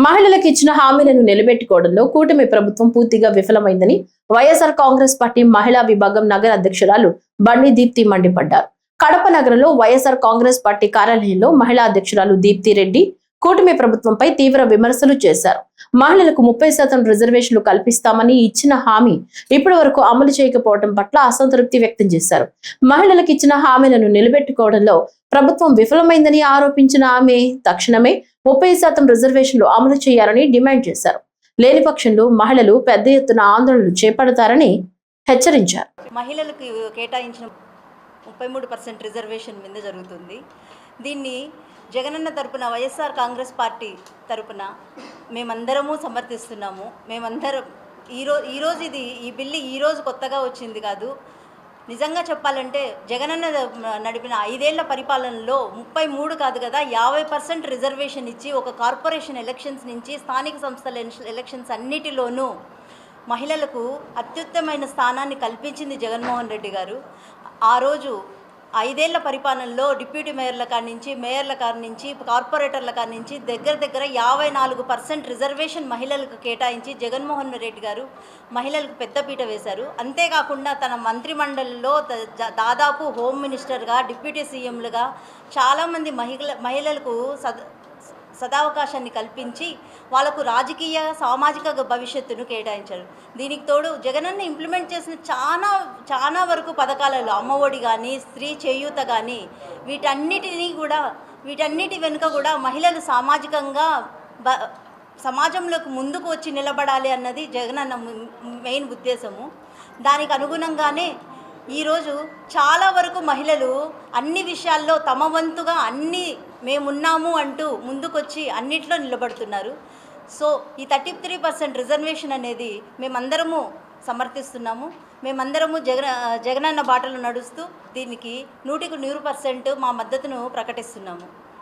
మహిళలకు ఇచ్చిన హామీలను నిలబెట్టుకోవడంలో కూటమి ప్రభుత్వం పూర్తిగా విఫలమైందని వైఎస్ఆర్ కాంగ్రెస్ పార్టీ మహిళా విభాగం నగర అధ్యక్షురాలు బండి దీప్తి మండిపడ్డారు. కడప నగరంలో వైఎస్ఆర్ కాంగ్రెస్ పార్టీ కార్యాలయంలో మహిళా అధ్యక్షురాలు దీప్తి రెడ్డి కూటమి ప్రభుత్వంపై తీవ్ర విమర్శలు చేశారు. మహిళలకు 30% రిజర్వేషన్లు కల్పిస్తామని ఇచ్చిన హామీ ఇప్పటి వరకు అమలు చేయకపోవడం పట్ల అసంతృప్తి వ్యక్తం చేశారు. మహిళలకు ఇచ్చిన హామీలను నిలబెట్టుకోవడంలో ప్రభుత్వం విఫలమైందని ఆరోపించిన ఆమె తక్షణమే 30% రిజర్వేషన్లు అమలు చేయాలని డిమాండ్ చేశారు. లేని పక్షంలో మహిళలు పెద్ద ఎత్తున ఆందోళనలు చేపడతారని హెచ్చరించారు. మహిళలకు కేటాయించిన 33% రిజర్వేషన్ మీద జరుగుతుంది. దీన్ని జగనన్న తరపున వైఎస్ఆర్ కాంగ్రెస్ పార్టీ తరపున మేమందరము సమర్థిస్తున్నాము. మేమందరం ఈరోజు ఈ బిల్లు ఈరోజు కొత్తగా వచ్చింది కాదు. నిజంగా చెప్పాలంటే జగనన్న నడిపిన 5 ఏళ్ల పరిపాలనలో 33 కాదు కదా 50% రిజర్వేషన్ ఇచ్చి ఒక కార్పొరేషన్ ఎలక్షన్స్ నుంచి స్థానిక సంస్థల ఎలక్షన్స్ అన్నిటిలోనూ మహిళలకు అత్యుత్తమైన స్థానాన్ని కల్పించింది జగన్మోహన్ రెడ్డి గారు. ఆ రోజు 5 ఏళ్ల పరిపాలనలో డిప్యూటీ మేయర్ల కాడి నుంచి మేయర్ల కాడి నుంచి కార్పొరేటర్ల కాడి నుంచి దగ్గర 54% రిజర్వేషన్ మహిళలకు కేటాయించి జగన్మోహన్ రెడ్డి గారు మహిళలకు పెద్దపీట వేశారు. అంతేకాకుండా తన మంత్రిమండలిలో దాదాపు హోమ్ మినిస్టర్గా డిప్యూటీ సీఎంలుగా చాలామంది మహిళలకు సదావకాశాన్ని కల్పించి వాళ్ళకు రాజకీయ సామాజిక భవిష్యత్తును కేటాయించారు. దీనికి తోడు జగనన్న ఇంప్లిమెంట్ చేసిన చాలా వరకు పథకాలలో అమ్మఒడి కానీ స్త్రీ చేయూత కానీ వీటన్నిటి వెనుక కూడా మహిళలు సామాజికంగా సమాజంలోకి ముందుకు వచ్చి నిలబడాలి అన్నది జగనన్న మెయిన్ ఉద్దేశము. దానికి అనుగుణంగానే ఈరోజు చాలా వరకు మహిళలు అన్ని విషయాల్లో తమ వంతుగా మేమున్నాము అంటూ ముందుకొచ్చి అన్నిట్లో నిలబడుతున్నారు. సో ఈ 33% రిజర్వేషన్ అనేది మేమందరము సమర్థిస్తున్నాము. మేమందరము జగనన్న బాటలో నడుస్తూ దీనికి 100% మా మద్దతును ప్రకటిస్తున్నాము.